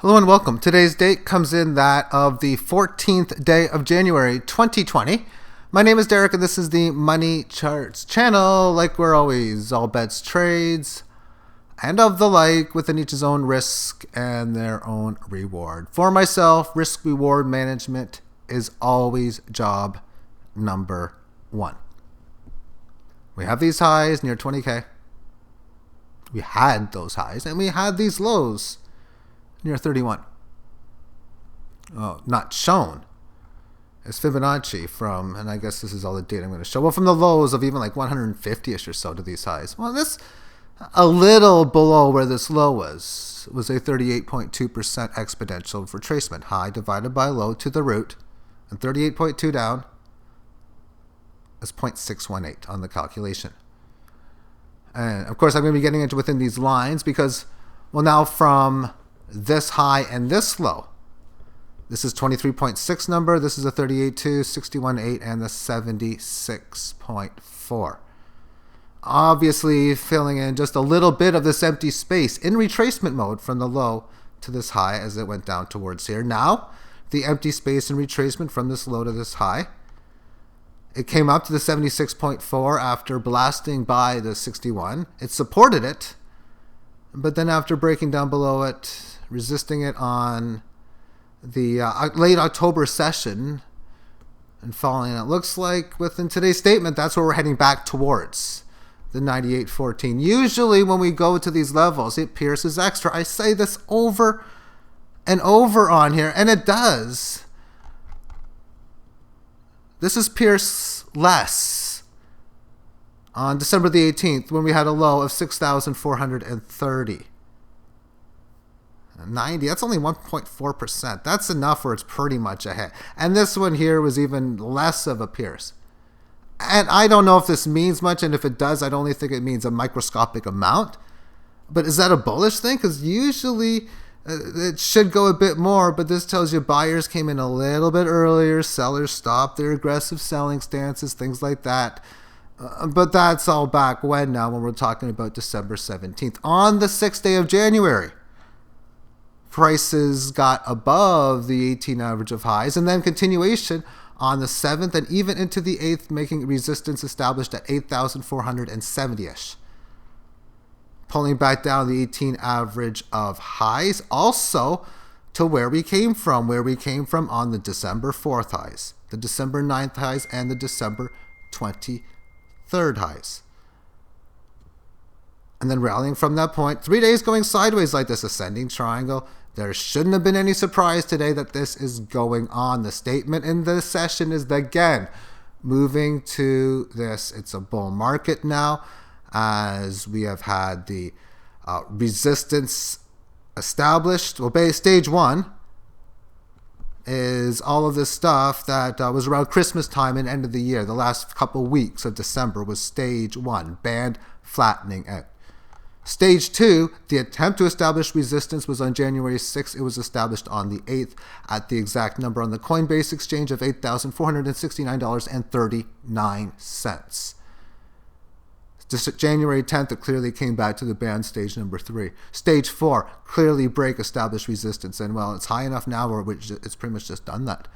Hello and welcome. Today's date comes in that of the 14th day of January 2020. My name is Derek and this is the Money Charts channel. Like we're always, all bets, trades, and of the like, within each's own risk and their own reward. For myself, risk reward management is always job number one. We have these highs near 20K. We had those highs and we had these lows near 31. Oh, not shown as Fibonacci from, and I guess this is all the data I'm going to show. Well, from the lows of even like 150-ish or so to these highs. Well, this a little below where this low was a 38.2% exponential retracement. High divided by low to the root, and 38.2 down is 0.618 on the calculation. And of course, I'm going to be getting into within these lines because, well, now from this high and this low, this is 23.6 number, this is a 38.2, 61.8, and the 76.4. Obviously filling in just a little bit of this empty space in retracement mode from the low to this high as it went down towards here. Now, the empty space in retracement from this low to this high, it came up to the 76.4 after blasting by the 61. It supported it, but then after breaking down below it, resisting it on the late October session and falling, it looks like within today's statement, that's where we're heading back towards the 98.14. Usually when we go to these levels, it pierces extra. I say this over and over on here, and it does. This is pierce less on December the 18th when we had a low of 6,430. 90, that's only 1.4%. That's enough where it's pretty much ahead. And this one here was even less of a pierce. And I don't know if this means much, and if it does, I'd only think it means a microscopic amount. But is that a bullish thing? Because usually it should go a bit more, but this tells you buyers came in a little bit earlier, sellers stopped their aggressive selling stances, things like that. But that's all back when now, when we're talking about December 17th. On the 6th day of January, prices got above the 18 average of highs, and then continuation on the 7th and even into the 8th, making resistance established at 8,470-ish. Pulling back down the 18 average of highs, also to where we came from on the December 4th highs, the December 9th highs, and the December 23rd highs. And then rallying from that point, 3 days going sideways like this ascending triangle. There shouldn't have been any surprise today that this is going on. The statement in this session is, again, moving to this. It's a bull market now, as we have had the resistance established. Well, stage one is all of this stuff that was around Christmas time and end of the year. The last couple weeks of December was stage one, band flattening out. Stage two, the attempt to establish resistance, was on January 6th. It was established on the 8th at the exact number on the Coinbase exchange of $8,469.39. Just January 10th, it clearly came back to the band stage number 3. Stage 4, clearly break established resistance. And well, it's high enough now where it's pretty much just done that.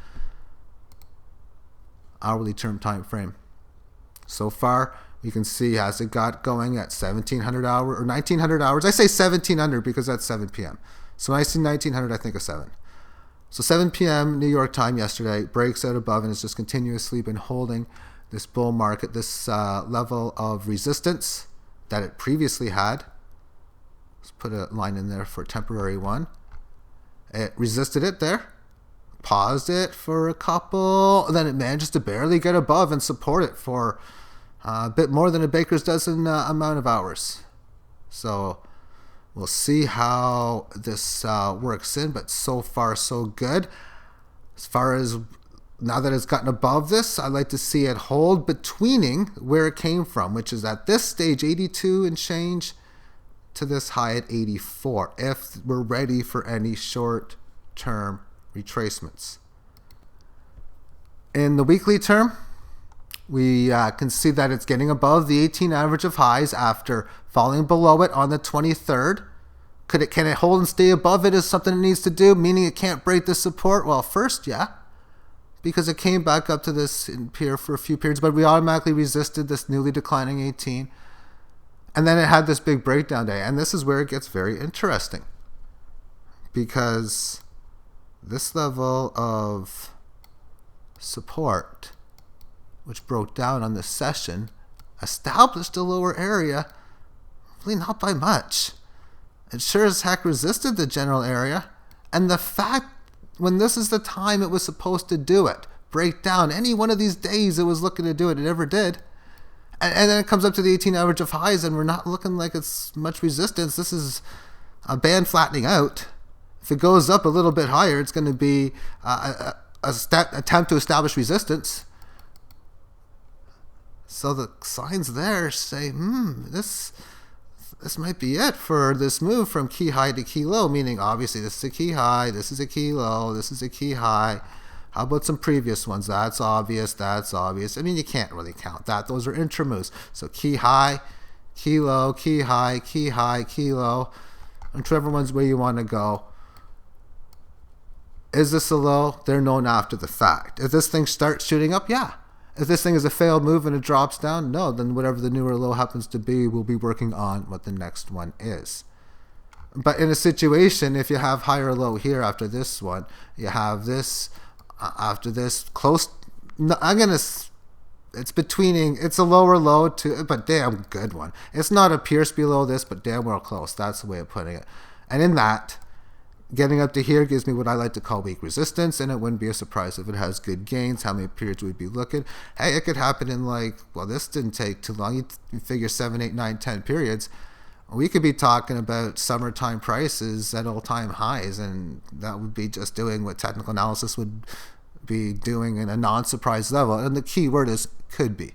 Hourly term time frame. So far, you can see as it got going at 1700 hours or 1900 hours. I say 1700 because that's 7 p.m. So when I see 1900, I think of 7. So 7 p.m. New York time yesterday, breaks out above and has just continuously been holding this bull market, this level of resistance that it previously had. Let's put a line in there for a temporary one. It resisted it there, paused it for a couple, then it manages to barely get above and support it for a bit more than a baker's dozen amount of hours. So we'll see how this works in, but so far so good. As far as now that it's gotten above this, I'd like to see it hold betweening where it came from, which is at this stage 82 and change to this high at 84, if we're ready for any short-term retracements. In the weekly term, we can see that it's getting above the 18 average of highs after falling below it on the 23rd, Can it hold and stay above it is something it needs to do, meaning it can't break the support? Well, first, yeah, because it came back up to this here for a few periods, but we automatically resisted this newly declining 18. And then it had this big breakdown day. And this is where it gets very interesting, because this level of support, which broke down on this session, established a lower area, really not by much. It sure as heck resisted the general area. And the fact, when this is the time it was supposed to do it, break down any one of these days it was looking to do it, it never did. And then it comes up to the 18 average of highs, and we're not looking like it's much resistance. This is a band flattening out. If it goes up a little bit higher, it's going to be a attempt to establish resistance. So the signs there say, this might be it for this move from key high to key low, meaning obviously this is a key high, this is a key low, this is a key high. How about some previous ones? That's obvious, that's obvious. I mean, you can't really count that. Those are intra moves. So key high, key low, key high, key high, key low. Whichever one's where you want to go. Is this a low? They're known after the fact. If this thing starts shooting up, yeah. If this thing is a failed move and it drops down, no. Then whatever the newer low happens to be, we'll be working on what the next one is. But in a situation, if you have higher low here after this one, you have this after this close. It's betweening. It's a lower low to, but damn good one. It's not a pierce below this, but damn well close. That's the way of putting it. And in that, getting up to here gives me what I like to call weak resistance, and it wouldn't be a surprise if it has good gains. How many periods we'd be looking? Hey, it could happen in this didn't take too long. You figure 7, 8, 9, 10 periods. We could be talking about summertime prices at all-time highs, and that would be just doing what technical analysis would be doing in a non-surprise level. And the key word is could be.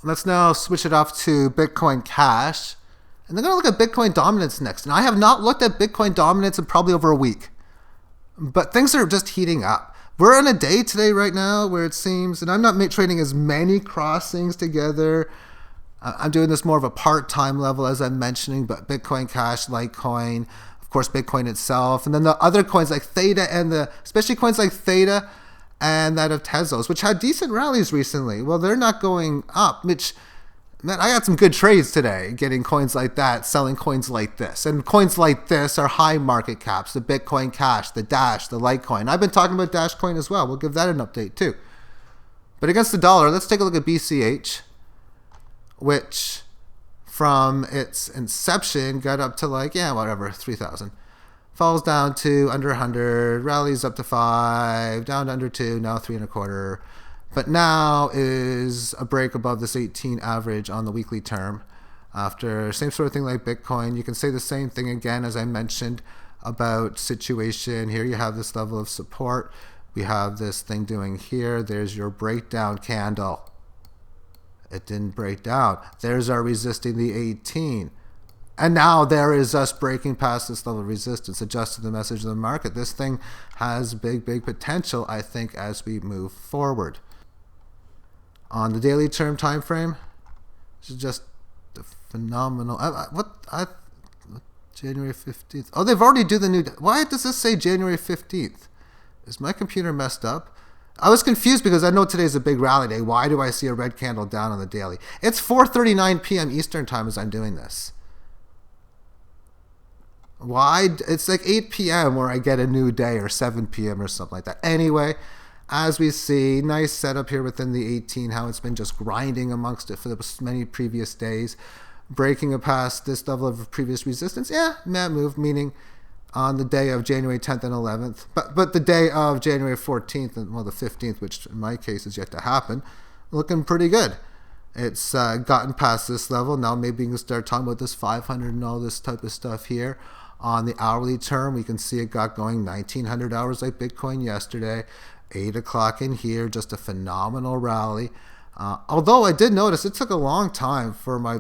Let's now switch it off to Bitcoin Cash. And they're going to look at Bitcoin dominance next. And I have not looked at Bitcoin dominance in probably over a week. But things are just heating up. We're on a day today right now where it seems, and I'm not trading as many crossings together. I'm doing this more of a part-time level, as I'm mentioning, but Bitcoin Cash, Litecoin, of course, Bitcoin itself, and then the other coins like Theta especially coins like Theta and that of Tezos, which had decent rallies recently. Well, they're not going up, which, man, I got some good trades today, getting coins like that, selling coins like this. And coins like this are high market caps, the Bitcoin Cash, the Dash, the Litecoin. I've been talking about Dash Coin as well. We'll give that an update too. But against the dollar, let's take a look at BCH, which from its inception got up to 3,000. Falls down to under 100, rallies up to 5, down to under 2, now 3.25. But now is a break above this 18 average on the weekly term. After same sort of thing like Bitcoin, you can say the same thing again as I mentioned about situation. Here you have this level of support. We have this thing doing here. There's your breakdown candle. It didn't break down. There's our resisting the 18. And now there is us breaking past this level of resistance, adjusting the message of the market. This thing has big, big potential, I think, as we move forward. On the daily term time frame, this is just a phenomenal. January 15th. Oh, they've already do the new. Why does this say January 15th? Is my computer messed up? I was confused because I know today's a big rally day. Why do I see a red candle down on the daily? It's 4:39 p.m. Eastern time as I'm doing this. Why? It's like 8 p.m. where I get a new day, or 7 p.m. or something like that. Anyway, as we see, nice setup here within the 18, how it's been just grinding amongst it for the many previous days. Breaking past this level of previous resistance. Yeah, mad move, meaning on the day of January 10th and 11th. But the day of January 14th and, the 15th, which in my case is yet to happen, looking pretty good. It's gotten past this level. Now maybe we can start talking about this 500 and all this type of stuff here. On the hourly term, we can see it got going 1,900 hours like Bitcoin yesterday. 8 o'clock in here, just a phenomenal rally. Although I did notice it took a long time for my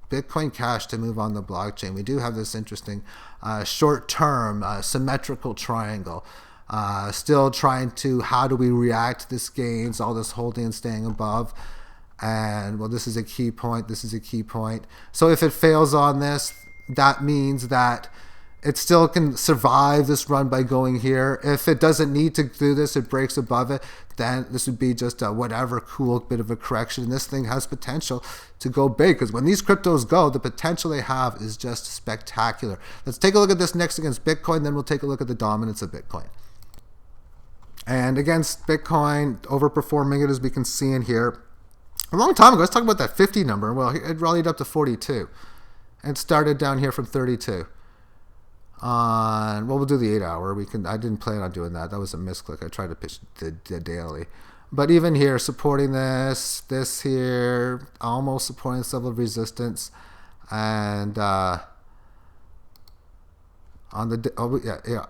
Bitcoin Cash to move on the blockchain. We do have this interesting short-term symmetrical triangle. Still trying to, how do we react to this gains, all this holding and staying above. And, well, this is a key point. This is a key point. So if it fails on this, that means that it still can survive this run by going here. If it doesn't need to do this, it breaks above it, then this would be just a whatever cool bit of a correction. And this thing has potential to go big, because when these cryptos go, the potential they have is just spectacular. Let's take a look at this next against Bitcoin, then we'll take a look at the dominance of Bitcoin. And against Bitcoin, overperforming it, as we can see in here. A long time ago, let's talk about that 50 number. Well, it rallied up to 42 and started down here from 32. Well, we'll do the 8 hour. I didn't plan on doing that. That was a misclick. I tried to pitch the daily. But even here, supporting this here, almost supporting this level of resistance. And on the, yeah.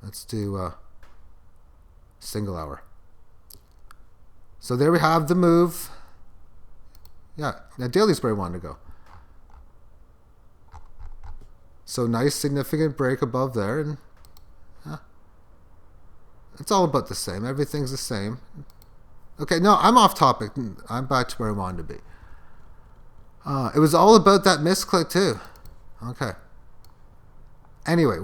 Let's do single hour. So there we have the move. Yeah, now daily's where I wanted to go. So nice significant break above there, and it's all about the same. Everything's the same. Okay, no, I'm off topic. I'm back to where I wanted to be. It was all about that misclick too. Okay. Anyway,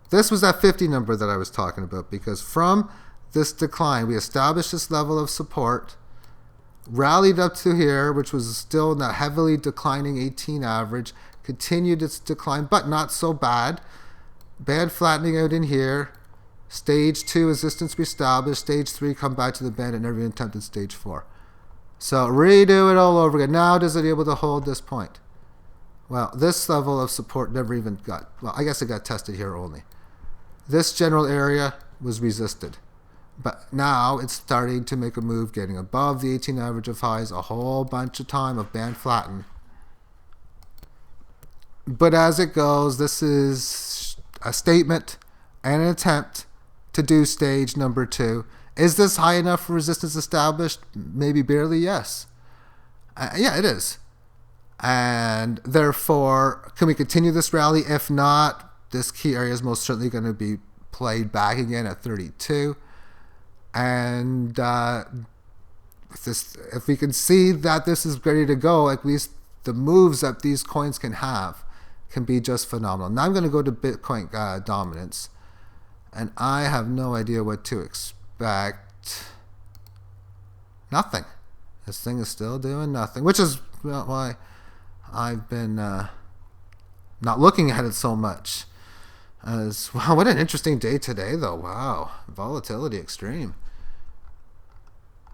this was that 50 number that I was talking about, because from this decline, we established this level of support, rallied up to here, which was still in that heavily declining 18 average, continued its decline, but not so bad. Band flattening out in here. Stage 2 resistance reestablished. Stage 3 come back to the band and never even attempted stage 4. So redo it all over again. Now does it able to hold this point? Well, this level of support never even got, well, I guess it got tested here only. This general area was resisted. But now it's starting to make a move, getting above the 18 average of highs, a whole bunch of time of band flatten. But as it goes, this is a statement and an attempt to do stage number 2. Is this high enough for resistance established? Maybe barely, yes. Yeah, it is. And therefore, can we continue this rally? If not, this key area is most certainly going to be played back again at 32. And if we can see that this is ready to go, at least the moves that these coins can have can be just phenomenal. Now I'm going to go to Bitcoin dominance, and I have no idea what to expect. Nothing. This thing is still doing nothing, which is why I've been not looking at it so much. As wow, what an interesting day today, though. Wow, volatility extreme.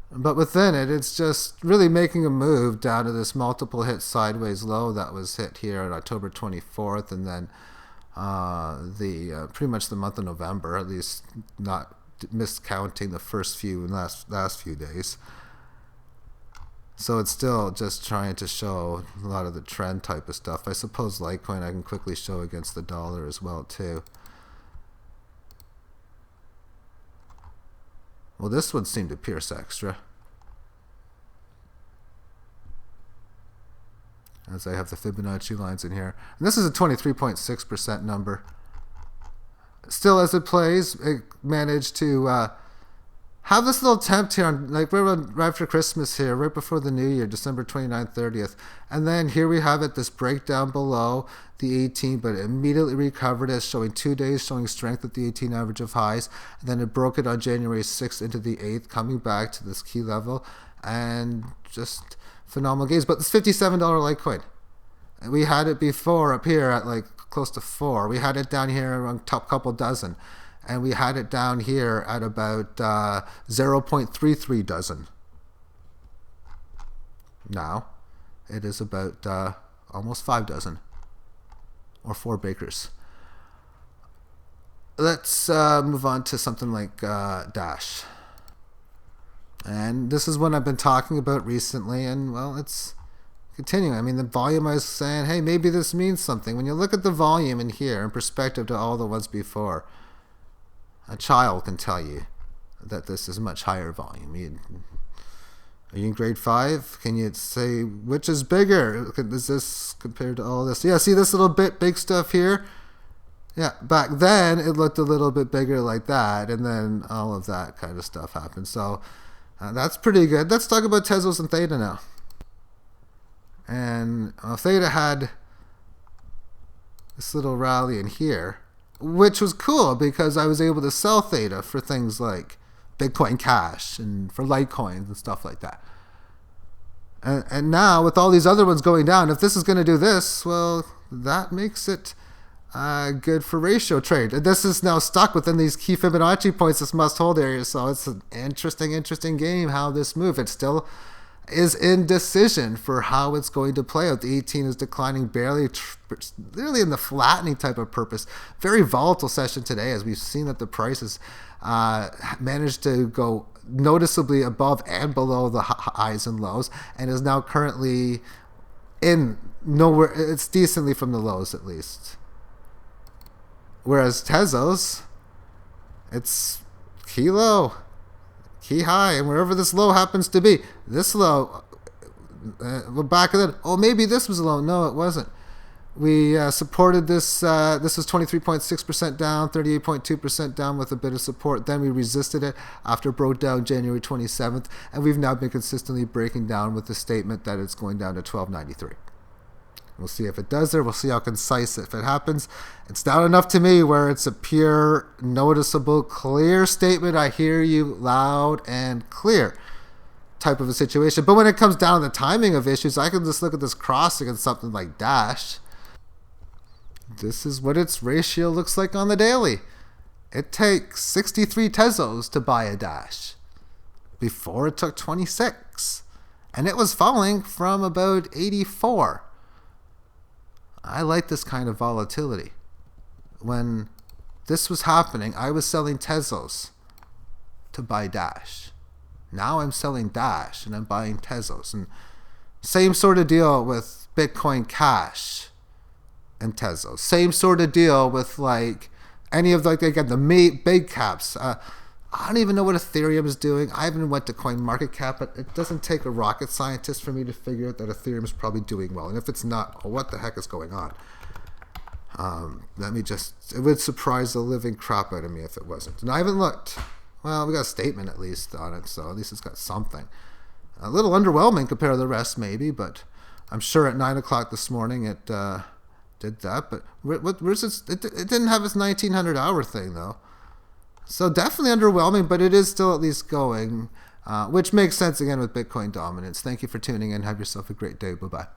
But within it, it's just really making a move down to this multiple hit sideways low that was hit here on October 24th, and then pretty much the month of November, at least not miscounting the first few and last few days. So it's still just trying to show a lot of the trend type of stuff. I suppose Litecoin I can quickly show against the dollar as well too. Well, this one seemed to pierce extra, as I have the Fibonacci lines in here. And this is a 23.6% number. Still, as it plays, it managed to have this little attempt here on, like, right after Christmas here, right before the New Year, December 29th, 30th. And then here we have it, this breakdown below the 18, but it immediately recovered as showing 2 days, showing strength at the 18 average of highs. And then it broke it on January 6th into the 8th, coming back to this key level, and just phenomenal gains. But this $57 Litecoin, we had it before up here at like close to 4. We had it down here around top couple dozen. And we had it down here at about 0.33 dozen. Now, it is about almost 5 dozen, or 4 bakers. Let's move on to something like Dash. And this is one I've been talking about recently, and, well, it's continuing. I mean, the volume I was saying, hey, maybe this means something. When you look at the volume in here in perspective to all the ones before, a child can tell you that this is much higher volume. Are you in grade 5? Can you say which is bigger? Is this compared to all this? Yeah, see this little bit big stuff here? Yeah, back then it looked a little bit bigger like that, and then all of that kind of stuff happened. So that's pretty good. Let's talk about Tezos and Theta now. And Theta had this little rally in here, which was cool because I was able to sell theta for things like Bitcoin Cash and for LITECOINs and stuff like that. And now with all these other ones going down, if this is going to do this, well, that makes it good for ratio trade. And this is now stuck within these key Fibonacci points, this must hold area. So it's an interesting game how this move. It still is indecision for how it's going to play out. The 18 is declining barely, really in the flattening type of purpose. Very volatile session today, as we've seen that the prices managed to go noticeably above and below the highs and lows, and is now currently in nowhere. It's decently from the lows at least. Whereas Tezos, it's key low, key high, and wherever this low happens to be, this low, we're back of it. Oh, maybe this was a low. No, it wasn't. We supported this. This was 23.6% down, 38.2% down with a bit of support. Then we resisted it after it broke down January 27th, and we've now been consistently breaking down with the statement that it's going down to 1293. We'll see if it does there. We'll see how concise if it happens. It's not enough to me where it's a pure, noticeable, clear statement. I hear you loud and clear type of a situation. But when it comes down to the timing of issues, I can just look at this cross against something like Dash. This is what its ratio looks like on the daily. It takes 63 Tezos to buy a Dash. Before it took 26. And it was falling from about 84. I like this kind of volatility. When this was happening, I was selling Tezos to buy Dash. Now I'm selling Dash and I'm buying Tezos. And same sort of deal with Bitcoin Cash and Tezos. Same sort of deal with like any of like again the big caps. I don't even know what Ethereum is doing. I haven't went to CoinMarketCap, but it doesn't take a rocket scientist for me to figure out that Ethereum is probably doing well. And if it's not, oh, what the heck is going on? It would surprise the living crap out of me if it wasn't. And I haven't looked. Well, we got a statement at least on it, so at least it's got something. A little underwhelming compared to the rest, maybe, but I'm sure at 9 o'clock this morning it did that. But where's it didn't have its 1900-hour thing, though. So definitely underwhelming, but it is still at least going, which makes sense again with Bitcoin dominance. Thank you for tuning in. Have yourself a great day. Bye-bye.